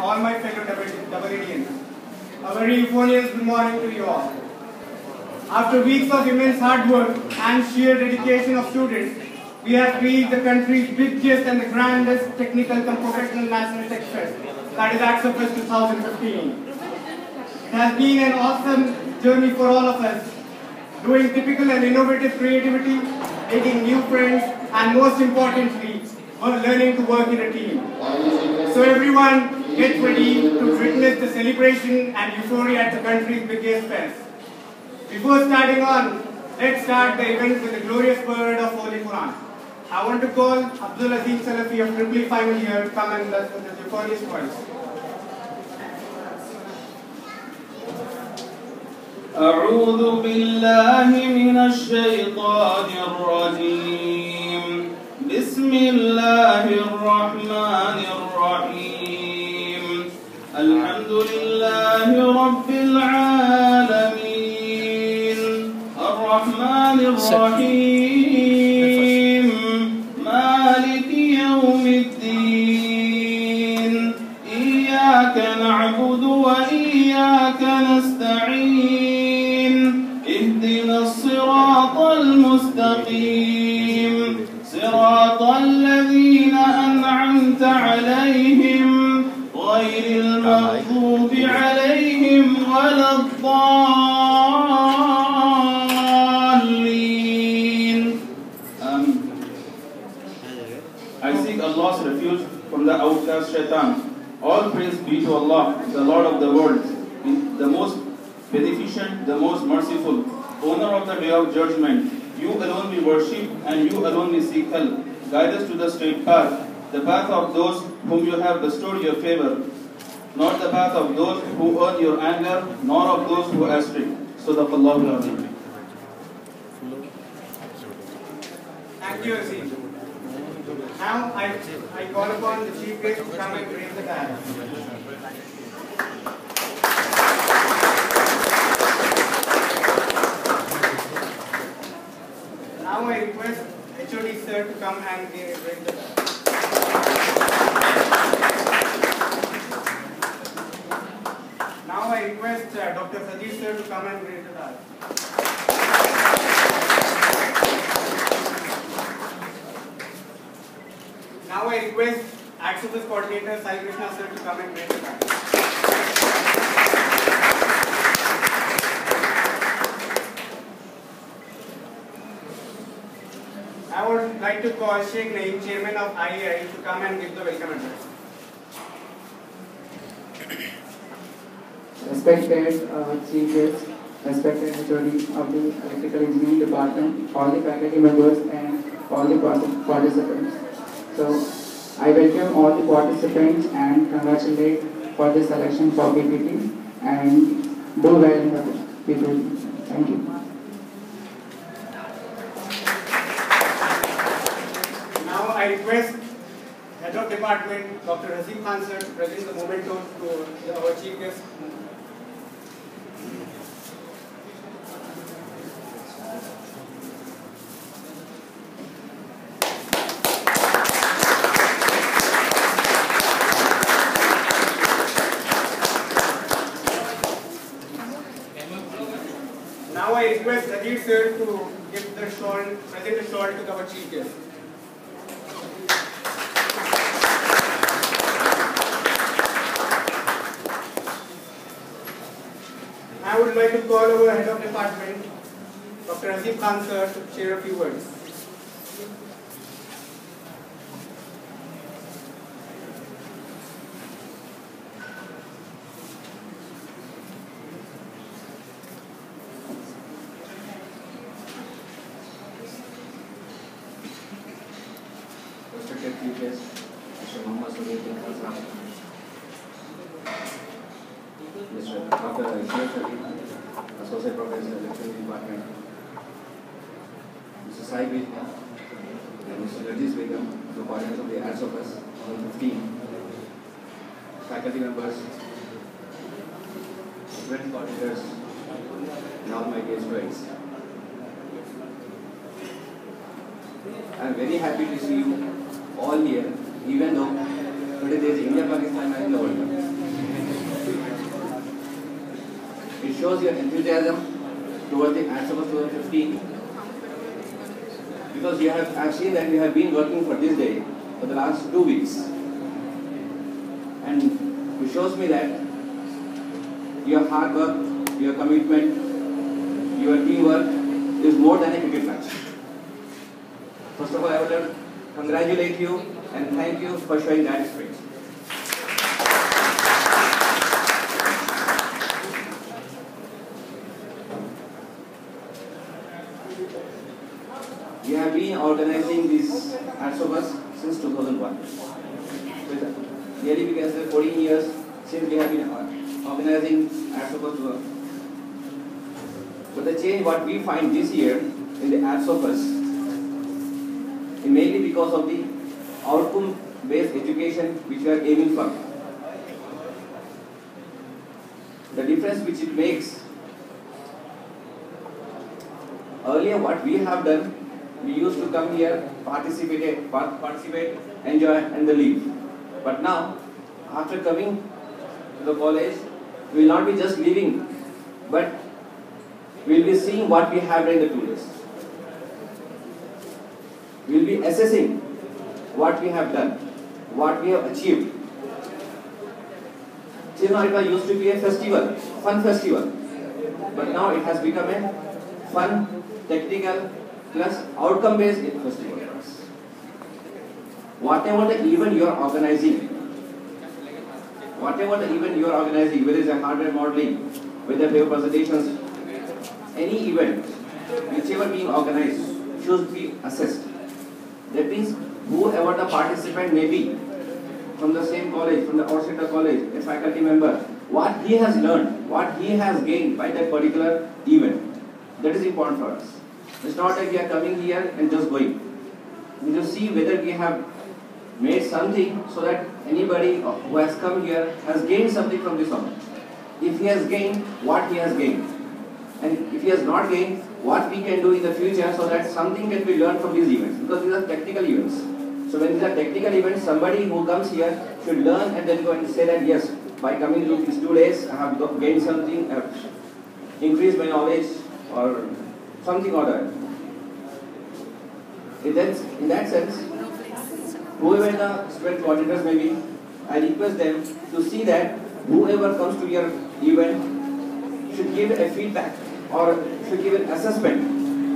all my fellow double Indians. A very euphonious good morning to you all. After weeks of immense hard work and sheer dedication of students, we have reached the country's biggest and the grandest technical and professional national tech fest, that is AXOFest 2015. It has been an awesome journey for all of us, doing typical and innovative creativity, making new friends, and most importantly, learning to work in a team. So everyone, get ready to witness the celebration and euphoria at the country's biggest fest. Before starting on, let's start the event with the glorious word of Holy Quran. I want to call Abdul Aziz Salafi of Tripoli Final Year to come and with the euphonious voice. أعوذ بالله من الشيطان الرجيم بسم الله الرحمن الرحيم الحمد لله رب العالمين الرحمن الرحيم مالك يوم الدين إياك نعبد وإياك نستعين اهدنا الصراط المستقيم صراط الذين أنعمت عليهم غير المغضوب عليهم ولا الضالين. I seek Allah's refuge from the outcast shaitan. All praise be to Allah, the Lord of the worlds, the most beneficent, the most merciful, owner of the day of judgment. You alone we worship and you alone we seek help. Guide us to the straight path, the path of those whom you have bestowed your favor, not the path of those who earn your anger, nor of those who are strict. Sadaqallahu al-Azim. Thank you, Aziz. Now I call upon the chief guest to come and raise the dial. Now I request HOD sir to come and raise the dial. Now I request Dr. Sajid sir to come and raise the dial. Now I request AXOFest coordinator Sai Krishna sir to come and raise the dial. I would like to call Sheikh Naeem, chairman of IAI, to come and give the welcome address. Respected chief guest, respected HOD of the Electrical Engineering Department, all the faculty members and all the participants. So, I welcome all the participants and congratulate for the selection for PPT and do well in the PPT. Thank you. Now I request Head of Department, Dr. Hasim Khan sir, to present the memento to our chief guest. Now I request Sajid sir to give the shawl, present the shawl to our chief guest. I would like to call our head of department, Dr. Hasim Khan sir, to share a few words. Respected chief guest, Mr. Muhammad Suhail bin Azram, Mr. Dr. Ismail Khalid, Associate Professor, Electrical Department, Mr. Sai Begum, and Mr. Rajesh Begum, the coordinators of the AXOFest 2015, faculty members, student coordinators, and all my dear friends. I am very happy to see you all here, even though today there is India-Pakistan match in the World Cup. shows your enthusiasm towards the Arts of 2015. Because I've seen that you have been working for this day for the last 2 weeks. And it shows me that your hard work, your commitment, your teamwork is more than a cricket match. First of all, I would like to congratulate you and thank you for showing that spirit. We have been organizing these Arts of Us since 2001. So nearly we can say 14 years since we have been organizing Arts of Us. But the change what we find this year in the Arts of Us is mainly because of the outcome-based education which we are aiming for. The difference which it makes, earlier what we have done, we used to come here, participate, enjoy and then leave. But now, after coming to the college, we will not be just leaving, but we will be seeing what we have done in the 2 days. We will be assessing what we have done, what we have achieved. Chilmarika used to be a festival, fun festival, but now it has become a fun, technical, plus outcome-based festival. Whatever the event you are organizing, whether it's a hardware modeling, whether paper presentations, any event, whichever being organized, should be assessed. That means whoever the participant may be, from the same college, from the outside the college, a faculty member, what he has learned, what he has gained by that particular event, that is important for us. It's not like we are coming here and just going. We just see whether we have made something so that anybody who has come here has gained something from this event. If he has gained, what he has gained. And if he has not gained, what we can do in the future so that something can be learned from these events. Because these are technical events. So when these are technical events, somebody who comes here should learn and then go and say that yes, by coming to these 2 days, I have gained something, I have increased my knowledge or something or that. In that sense, whoever the student coordinators may be, I request them to see that whoever comes to your event should give a feedback or should give an assessment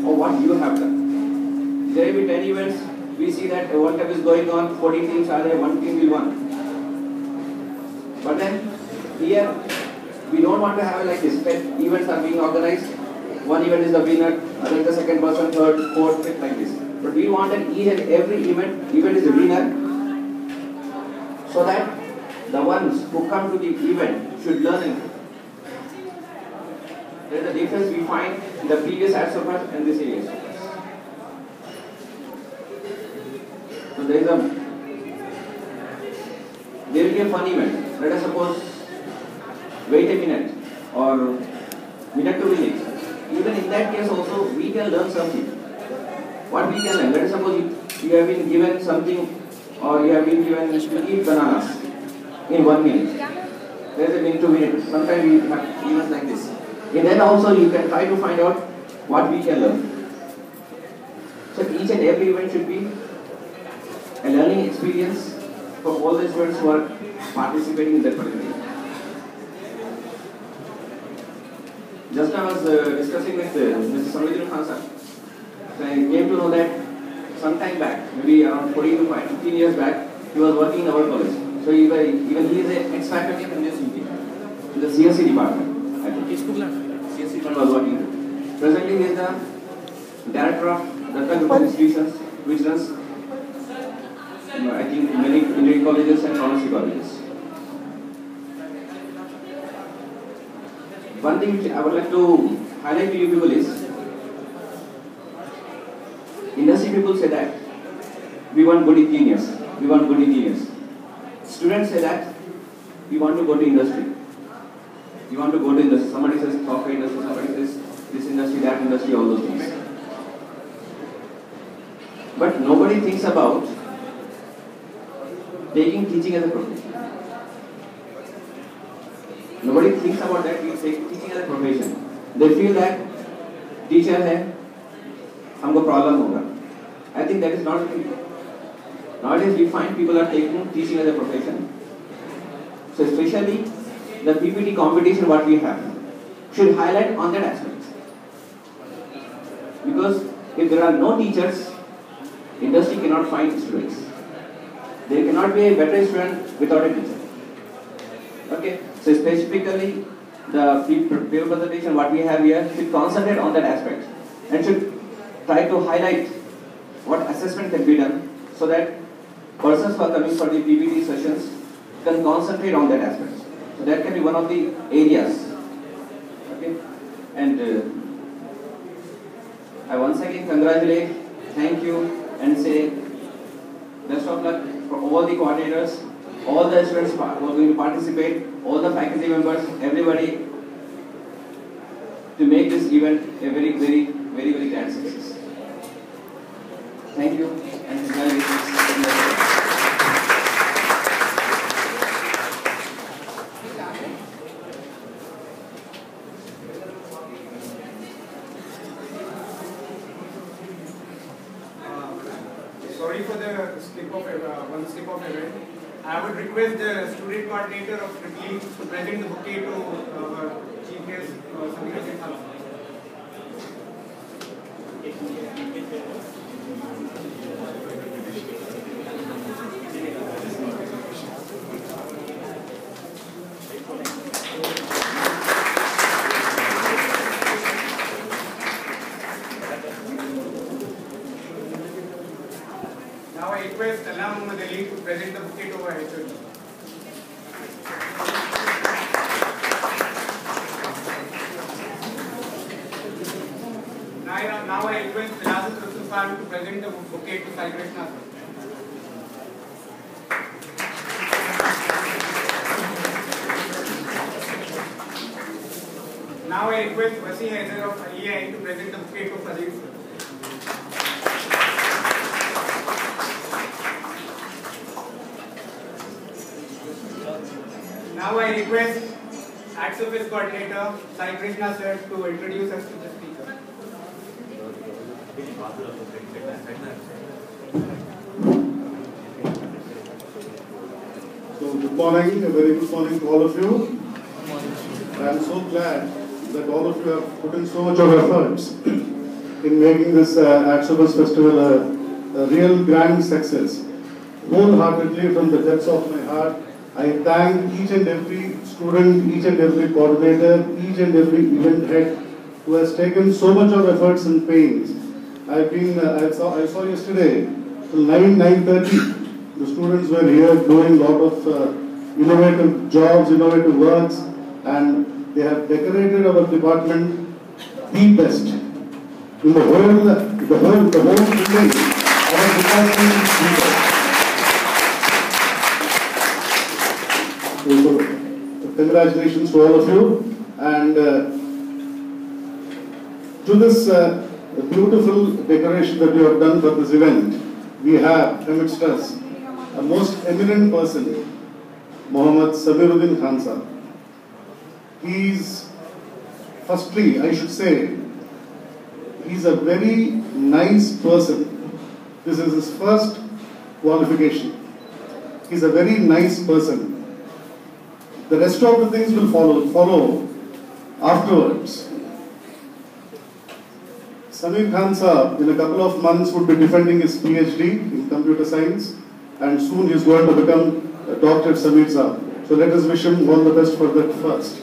of what you have done. There will be 10 events, we see that a World Cup is going on, 14 teams are there, 1 team will win. But then, here, we don't want to have it like this. 10 events are being organized, 1 event is the winner, other is the second person, third, fourth, fifth, like this. But we want that each and every event is a winner, so that the ones who come to the event should learn it. There is a difference we find in the previous Arts of Us and this area. So there will be a fun event. Let us suppose wait a minute or minute to minute. Even in that case also we can learn something. What we can learn? Let us suppose you have been given something or you have been given to eat bananas in 1 minute. There is a minute to minute. Sometimes we have events like this. And then also you can try to find out what we can learn. So each and every event should be a learning experience for all the students who are participating in that particular event. Just now I was discussing with Mr. Samridhi Khan sir. So I came to know that some time back, maybe around 14 to 15 years back, he was working in our college. So even he is an ex-faculty from this UP, in the CSC department. I think CSC department was working. Presently he is the director of Datta Group of Institutions, which runs I think many engineering colleges and pharmacy colleges. One thing which I would like to highlight to you people is, industry people say that we want good engineers, Students say that we want to go to industry. We want to go to industry. Somebody says software industry, somebody says this industry, that industry, all those things. But nobody thinks about taking teaching as a profession. Nobody thinks about that. We take teaching as a profession. They feel that teacher है, हमको problem होगा. I think that is not true. Nowadays we find people are taking teaching as a profession. So especially the PPT competition what we have should highlight on that aspect. Because if there are no teachers, industry cannot find students. There cannot be a better student without a teacher. Okay, so specifically the paper presentation what we have here should concentrate on that aspect and should try to highlight what assessment can be done so that persons who are coming for the PPT sessions can concentrate on that aspect. So that can be one of the areas. Okay, and I once again congratulate, thank you, and say best of luck for all the coordinators, all the students who are going to participate, all the faculty members, everybody, to make this event a very grand success. Thank you and congratulations. Sorry for the one slip of event. I would request the student coordinator of Tripoli to present the bouquet to our chief guest, Samir Hussain Khan. Now I request Alaa Muhammad Ali to present the bouquet to our HOD. Now I request Firazat Rasul Khan to present the bouquet to Sai Krishna sir. Now I request Wasi Haider of EI to present the bouquet to Fazil sir. Now I request Acts Office Coordinator Sai Krishna sir to introduce us to the speaker. So good morning, a very good morning to all of you. I am so glad that all of you have put in so much of efforts in making this Acts Office Festival a real grand success. Wholeheartedly, from the depths of my heart, I thank each and every student, each and every coordinator, each and every event head who has taken so much of efforts and pains. I saw yesterday till 9:30, the students were here doing a lot of innovative jobs, innovative works, and they have decorated our department the best. In the whole building, our department is the best. So, congratulations to all of you, and to this beautiful decoration that we have done for this event, we have amidst us a most eminent person, Mohammad Samiruddin Khan Sahab. He is, firstly, I should say, he is a very nice person. This is his first qualification. He is a very nice person. The rest of the things will follow afterwards. Samir Khan Sahab, in a couple of months, would be defending his PhD in computer science, and soon he is going to become Dr. Samir Sahab. So let us wish him all the best for that first.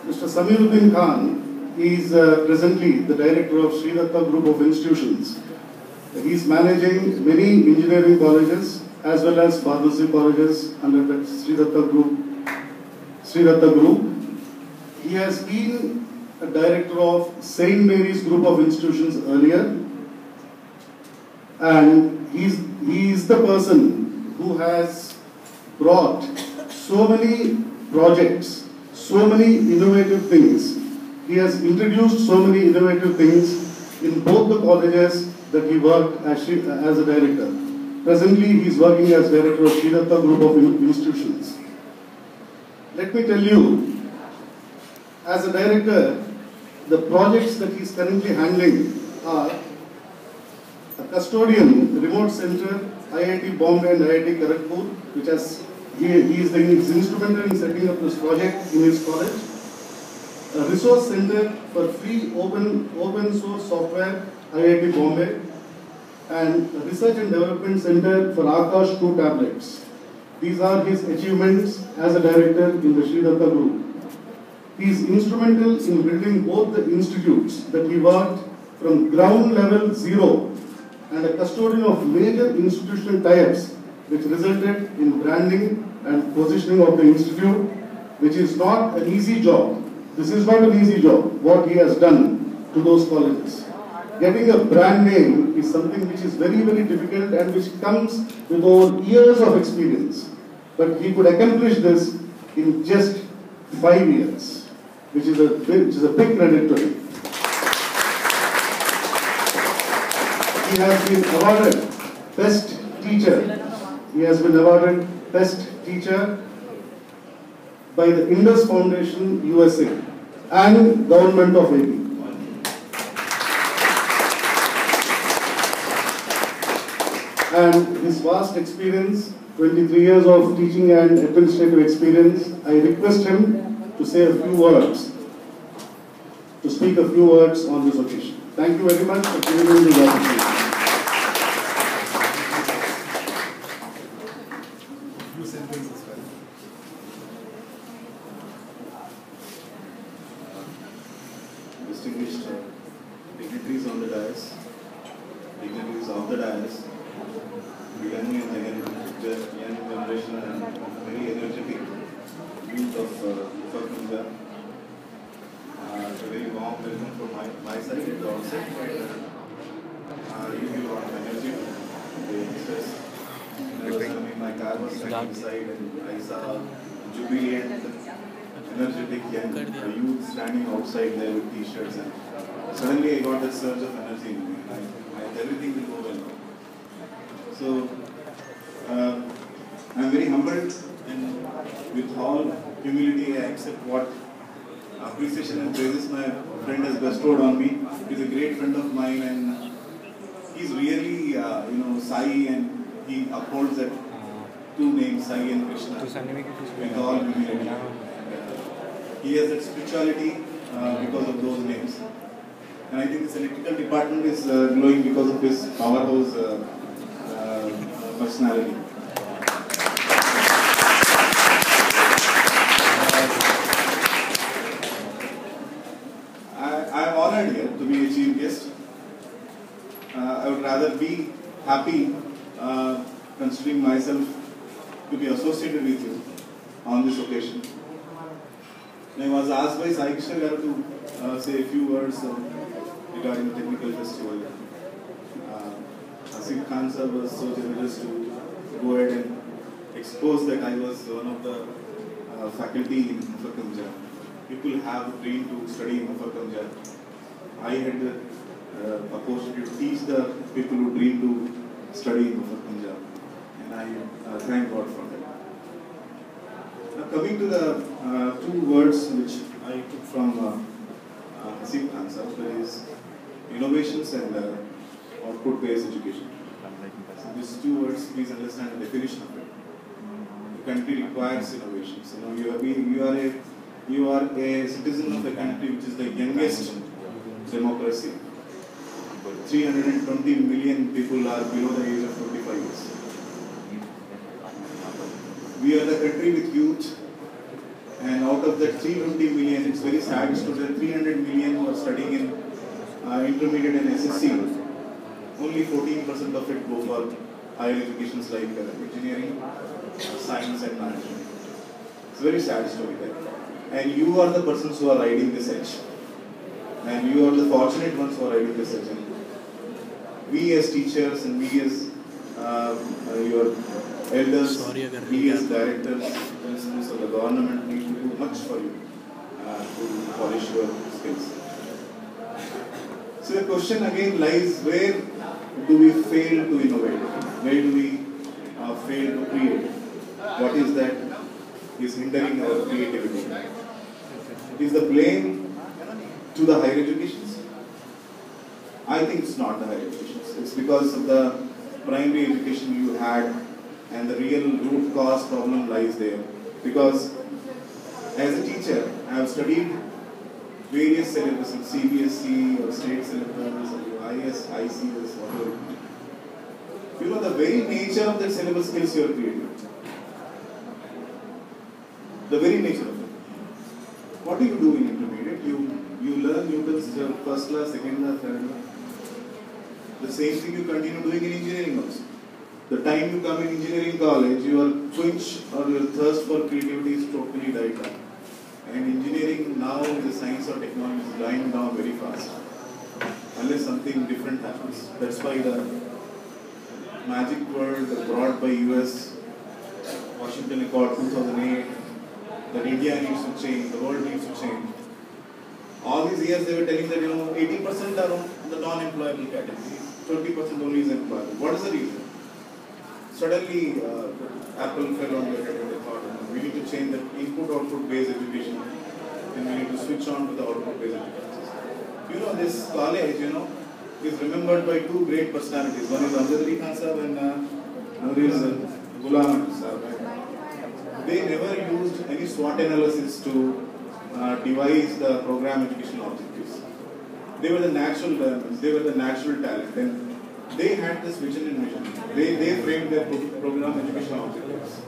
Mr. Samiruddin Khan is presently the director of Sri Datta Group of Institutions. He is managing many engineering colleges as well as pharmacy colleges under the Sri Datta Group. He has been a director of St. Mary's Group of Institutions earlier, and he is the person who has brought so many projects, so many innovative things. He has introduced so many innovative things in both the colleges that he worked as a director. Presently, he is working as director of Sri Datta Group of Institutions. Let me tell you, as a director, the projects that he is currently handling are a custodian remote center, IIT Bombay and IIT Kharagpur, which has he is instrumental in setting up this project in his college. A resource center for free open source software, IIT Bombay, and a research and development center for Akash 2 tablets. These are his achievements as a director in the Sri Datta Group. He is instrumental in building both the institutes that he worked from ground level zero and a custodian of major institutional tie-ups, which resulted in branding and positioning of the institute, which is not an easy job. This is not an easy job, what he has done to those colleges. Getting a brand name is something which is very, very difficult and which comes with over years of experience. But he could accomplish this in just 5 years, which is a big credit to him. He has been awarded Best Teacher. He has been awarded Best Teacher by the Indus Foundation USA and Government of AP. And his vast experience, 23 years of teaching and administrative experience, I request him to say a few words, to speak a few words on this occasion. Thank you very much for giving me the opportunity. Distinguished dignitaries on the dais, dignitaries of the dais, young generation and very energetic youth of Punjab. A very warm welcome from my side at the outset. You give a lot of energy to the youngsters. I was coming, my car was stuck inside and I saw jubilant, energetic young youth standing outside there with t-shirts, and suddenly I got that surge of energy in me. Everything will go well now. So, I am very humbled, and with all humility I accept what appreciation and praises my friend has bestowed on me. He is a great friend of mine, and he is really, Sai, and he upholds that two names, Sai and Krishna, with all humility. He has that spirituality because of those names. And I think this electrical department is glowing because of his powerhouse personality. I am honored here to be a chief guest. I would rather be happy considering myself to be associated with you on this occasion. I was asked by Sai Krishna Garu to say a few words regarding the technical festival. Asif Khan sir was so generous to go ahead and expose that I was one of the faculty in Punjab. People have dreamed to study in Punjab. I had the opportunity to teach the people who dream to study in Punjab, and I thank God for that. Now coming to the two words which I took from Asif Khan sir, that is innovations and output-based education. So these two words, please understand the definition of it. The country requires innovations. You are a citizen of a country which is the youngest democracy. 320 million people are below the age of 25 years. We are the country with youth, and out of that 320 million, it's very sad to the 300 million who are studying in intermediate and SSC. Only 14% of it go for higher educations like engineering, science and management. It's a very sad story there. And you are the persons who are riding this edge. And you are the fortunate ones who are riding this edge. And we as teachers and we as your elders, we as directors, principals of the government need to do much for you to polish your skills. So the question again lies, where do we fail to innovate? where do we fail to create? What is that is hindering our creativity? Is the blame to the higher educations? I think it's not the higher educations. It's because of the primary education you had, and the real root cause problem lies there. Because as a teacher, I have studied various syllabuses, CBSE or state syllabus or IS, ICS, whatever. You know, the very nature of that syllabus kills your creativity. The very nature of it. What do you do in intermediate? You learn Newton's first law, second law, third law. The same thing you continue doing in engineering also. The time you come in engineering college, your quench or your thirst for creativity is totally died down. And engineering now in the science or technology is dying down very fast. Unless something different happens. That's why the magic word brought by US, Washington Accord 2008, that India needs to change, the world needs to change. All these years they were telling that 80% are on the non-employable category, 20% only is employable. What is the reason? Suddenly Apple fell on their head and they thought, we need to change the input-output based education and we need to switch on to the output based education. This college, is remembered by two great personalities. One is Amjad Ali Khan Sahab and another is Ghulam Ahmad Sahab. They never used any SWOT analysis to devise the program educational objectives. They were the natural learners, they were the natural talent, and they had this vision and mission. They framed their program educational objectives.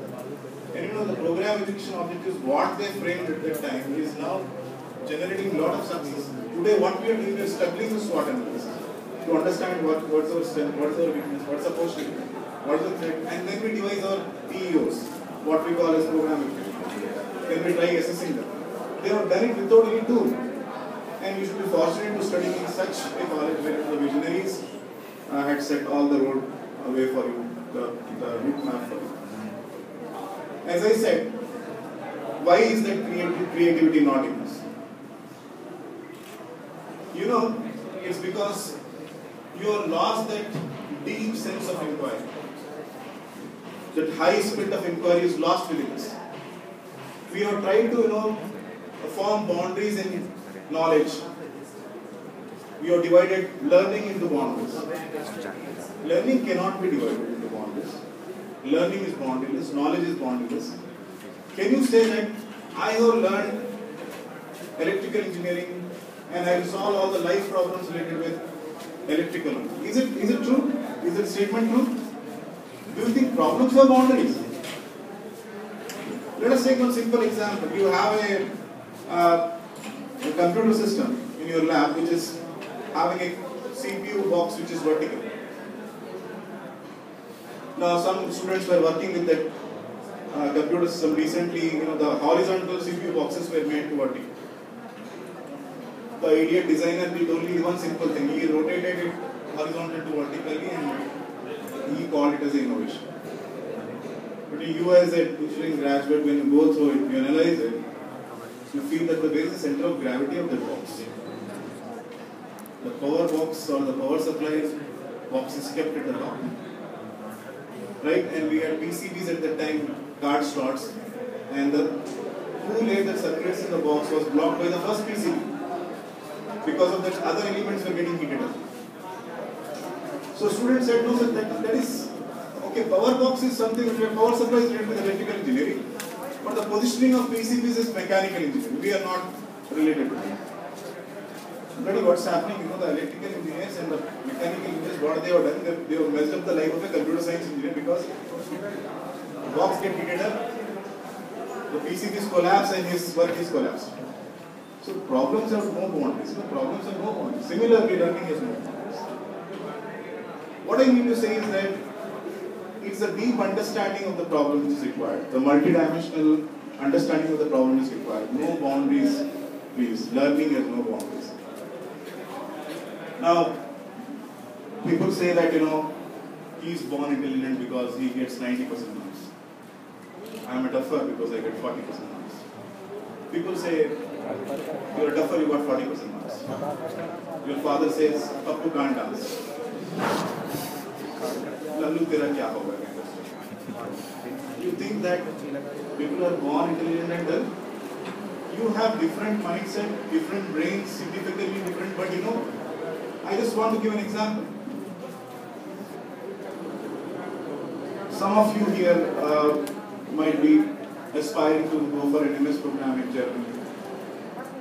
And the program education objectives, what they framed at that time is now generating a lot of success. Today what we are doing is struggling with SWOT analysis to understand what's our strength, what's our weakness, what's our posture, what's the threat, and then we devise our PEOs, what we call as program education. Then we try assessing them. They have done it without any tool. And you should be fortunate to study in such a college where the visionaries had set all the road away for you, the route map for you. As I said, why is that creativity not in us? It's because you have lost that deep sense of inquiry. That high spirit of inquiry is lost within us. We have tried to, form boundaries in knowledge. We have divided learning into boundaries. Learning cannot be divided into boundaries. Learning is boundaryless, knowledge is boundaryless. Can you say that I have learned electrical engineering and I will solve all the life problems related with electrical? Is it true? Is that statement true? Do you think problems have boundaries? Let us take one simple example. You have a computer system in your lab which is having a CPU box which is vertical. Now some students were working with that computer system recently. The horizontal CPU boxes were made to vertical. The idiot designer did only one simple thing. He rotated it horizontal to vertically and he called it as an innovation. But you as an engineering graduate, when you go through it, you analyze it, you feel that there is a center of gravity of the box. The power box or the power supply box is kept at the top. Right? And we had PCBs at that time, card slots, and the Kool-Aid that circulates in the box was blocked by the first PCB. Because of that, other elements were getting heated up. So students said, no, that is, okay, power box is something, power supply is related with electrical engineering. But the positioning of PCBs is mechanical engineering. We are not related to that. Really what's happening, the electrical engineers and the mechanical engineers, what they have done, they have messed up the life of a computer science engineer because the box gets heated up, the PCBs collapse and his work is collapsed. So problems have no boundaries. Problems have no boundaries. Similarly, learning has no boundaries. What I mean to say is that it's a deep understanding of the problem which is required. The multidimensional understanding of the problem is required. No boundaries, please. Learning has no boundaries. Now, people say that, he is born intelligent because he gets 90% marks. I am a duffer because I get 40% marks. People say, you are a duffer, you got 40% marks. Your father says, Pappu can't dance. Kullu तेरा क्या होगा? You think that people are born intelligent and dull? You have different mindset, different brains, significantly different, but I just want to give an example. Some of you here might be aspiring to go for an MS program in Germany,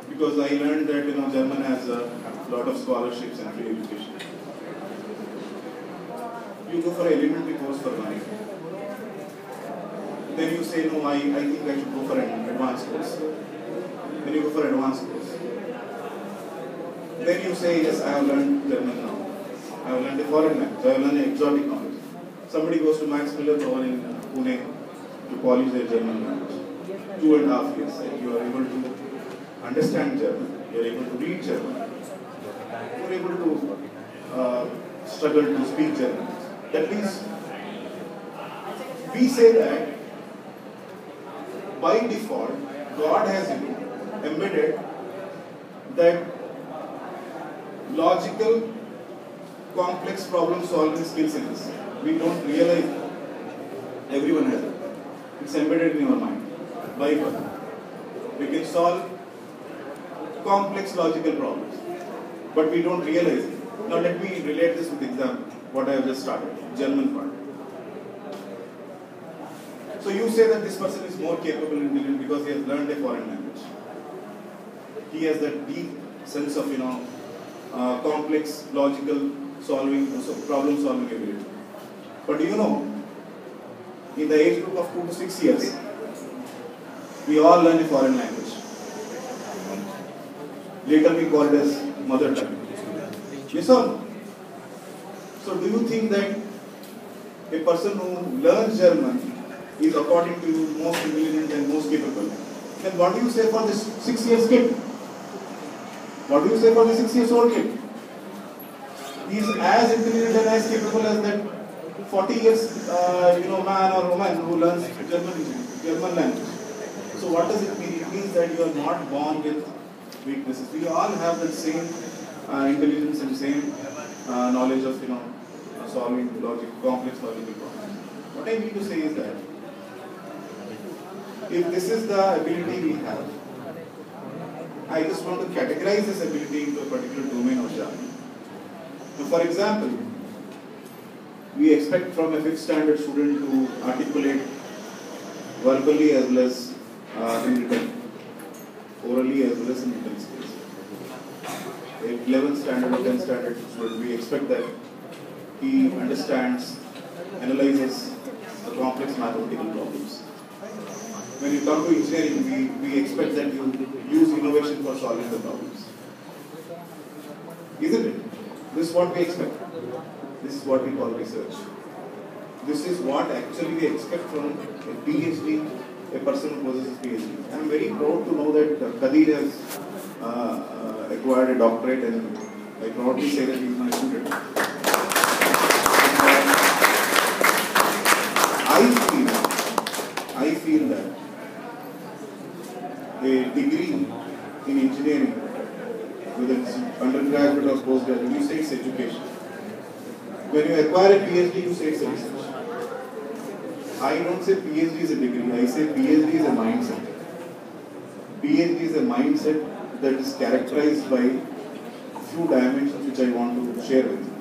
because I learned that German has a lot of scholarships and free education. You go for an elementary course for 1 year. Then you say, no, I think I should go for an advanced course. Then you go for an advanced course. Then you say, yes, I have learned German now. I have learned a foreign language. I have learned an exotic knowledge. Somebody goes to Max Miller Bhavan in Pune to polish their German language. 2.5 years. And you are able to understand German. You are able to read German. You are able to struggle to speak German. That means we say that by default, God has embedded that logical, complex problem solving skills in us. We don't realize everyone has it. It's embedded in our mind by birth. We can solve complex logical problems, but we don't realize it. Now let me relate this with example. What I have just started, German part. So you say that this person is more capable and intelligent because he has learned a foreign language. He has that deep sense of complex logical problem solving ability. But do you know, in the age group of 2 to 6 years, we all learn a foreign language. Later we call it as mother tongue. Yes or no? So do you think that a person who learns German is according to you most intelligent and most capable? Then what do you say for this 6 years kid? What do you say for the 6 years old kid? He is as intelligent and as capable as that 40 years man or woman who learns German language. So what does it mean? It means that you are not born with weaknesses. We all have the same intelligence and same knowledge of solving complex logical problems. What I mean to say is that if this is the ability we have, I just want to categorize this ability into a particular domain of German. So for example, we expect from a 5th standard student to articulate verbally as well as in written, orally as well as in written skills. A 11th standard or 10th standard student, we expect that he understands, analyzes the complex mathematical problems. When you come to engineering, we expect that you use innovation for solving the problems. Isn't it? This is what we expect. This is what we call research. This is what actually we expect from a PhD, a person who possesses PhD. I am very proud to know that Kadir has acquired a doctorate, and I proudly say that he is my student. I feel that a degree in engineering, whether it's undergraduate or postgraduate, you say it's education. When you acquire a PhD, you say it's a research. I don't say PhD is a degree, I say PhD is a mindset. PhD is a mindset that is characterized by few dimensions which I want to share with you.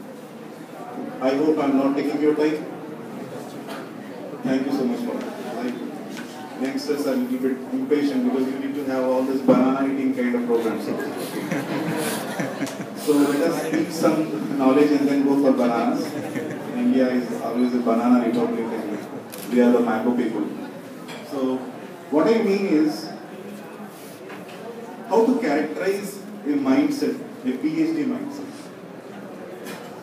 I hope I am not taking your time. Thank you so much for that. Youngsters are a little bit impatient because you need to have all this banana eating kind of programs. So let us speak some knowledge and then go for bananas. India is always a banana republic and we are the mango people. So what I mean is how to characterize a mindset, a PhD mindset.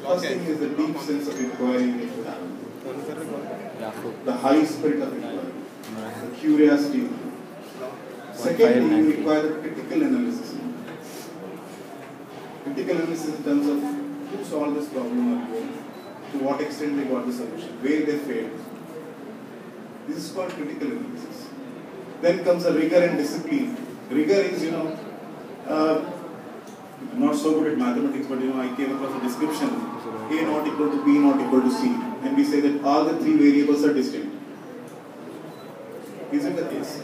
First thing is the deep sense of inquiry you need to have. The high spirit of inquiry. The curiosity. Secondly, you require the critical analysis. Critical analysis in terms of who solved this problem earlier, to what extent they got the solution, where they failed. This is called critical analysis. Then comes a rigor and discipline. Rigor is, not so good at mathematics, but I came across a description: A not equal to B not equal to C. and we say that all the three variables are distinct. Is it the case?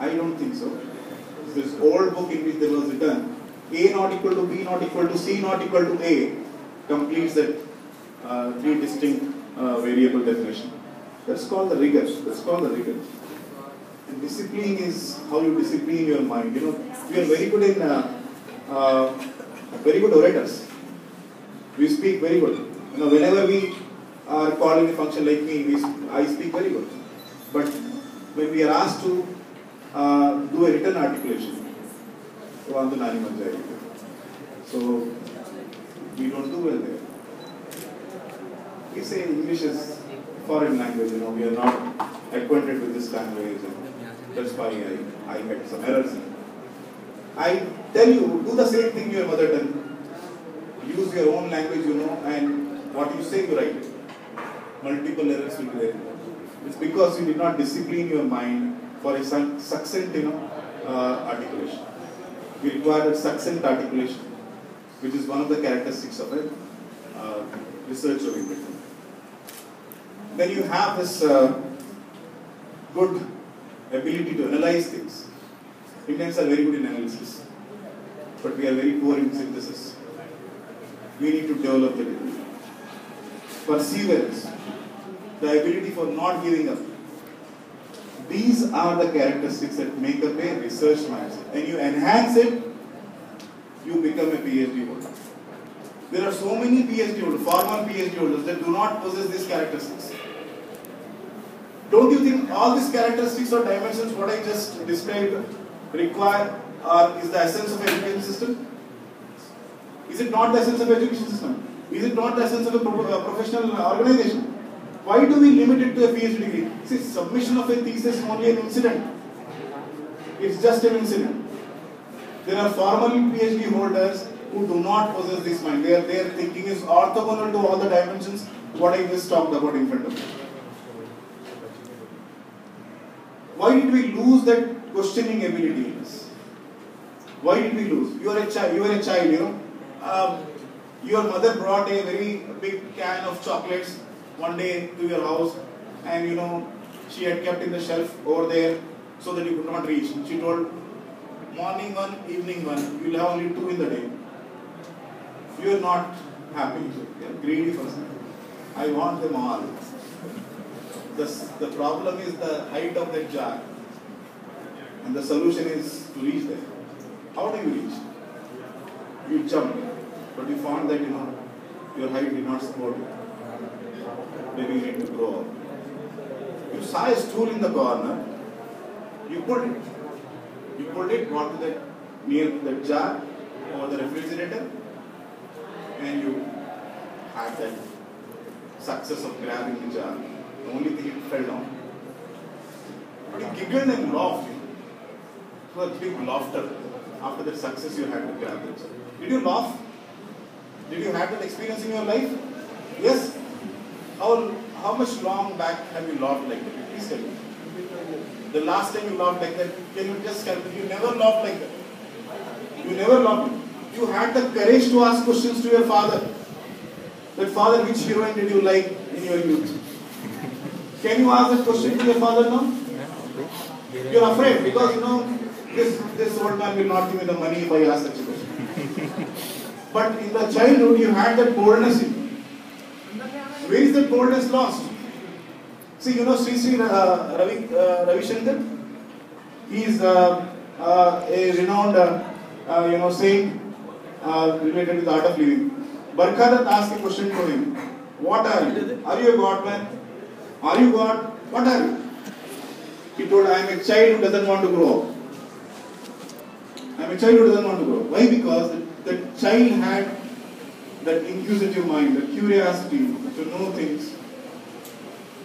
I don't think so. This old book in which there was written A not equal to B not equal to C not equal to A completes that three distinct variable definition. That's called the rigor. That's called the rigor. And discipline is how you discipline your mind. You know, we are very good in very good orators. We speak very good. You know, whenever we are called in a function like me, I speak very good. But when we are asked to do a written articulation, so we don't do well there. We say English is foreign language, you know, we are not acquainted with this language, and that's why I had some errors in it. I tell you, do the same thing in your mother tongue. Use your own language, you know, and what you say, you write it. Multiple errors will be there. It's because you did not discipline your mind for a succinct, you know, articulation. We require a succinct articulation, which is one of the characteristics of a research oriented. Then you have this good ability to analyze things. Indians are very good in analysis, but we are very poor in synthesis. We need to develop it. Perseverance, the ability for not giving up. These are the characteristics that make up a research mindset. And you enhance it, you become a PhD holder. There are so many PhD holders, former PhD holders that do not possess these characteristics. Don't you think all these characteristics or dimensions, what I just described, require or is the essence of education system? Is it not the essence of education system? Is it not the essence of a professional organization? Why do we limit it to a PhD degree? See, submission of a thesis is only an incident. It's just an incident. There are formal PhD holders who do not possess this mind. Their thinking is orthogonal to all the dimensions what I just talked about in front of you. Why did we lose that questioning ability in us? Why did we lose? You are a child, you know. Your mother brought a very big can of chocolates one day to your house, and you know, she had kept in the shelf over there so that you could not reach. She told, morning one, evening one, you will have only 2 in the day. You are not happy. You are a greedy person. I want them all. The problem is the height of that jar, and the solution is to reach there. How do you reach? You jump, but you found that, you know, your height did not support you. Maybe you need to grow up. You saw a stool in the corner, you pulled it. You pulled it, got to near the jar or the refrigerator, and you had that success of grabbing the jar. The only thing, it fell down. But you giggled and laughed. It was a big laughter after that success you had to grab the jar. Did you laugh? Did you have that experience in your life? Yes? How much long back have you laughed like that? Please tell me. The last time you laughed like that, can you just calculate? You never laughed like that. You never laughed. You had the courage to ask questions to your father. That father, which heroine did you like in your youth? Can you ask that question to your father now? You are afraid because you know this old man will not give me the money if I ask such a question. But in the childhood, you had that boldness in you. Where is that boldness lost? See, you know Sri Ravi Shankar? He is a renowned, saint related to the art of living. Barkhadat asked a question to him. What are you? Are you a God man? Are you God? What are you? He told, I am a child who doesn't want to grow up. I am a child who doesn't want to grow up. Why? Because the child had that inquisitive mind, the curiosity to know things,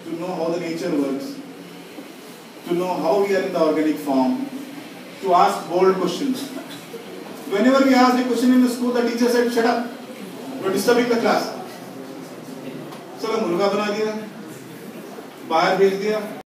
to know how the nature works, to know how we are in the organic form, to ask bold questions. Whenever we asked a question in the school, the teacher said, shut up, you are disturbing the class. So, मुर्गा बना दिया, बाहर भेज दिया,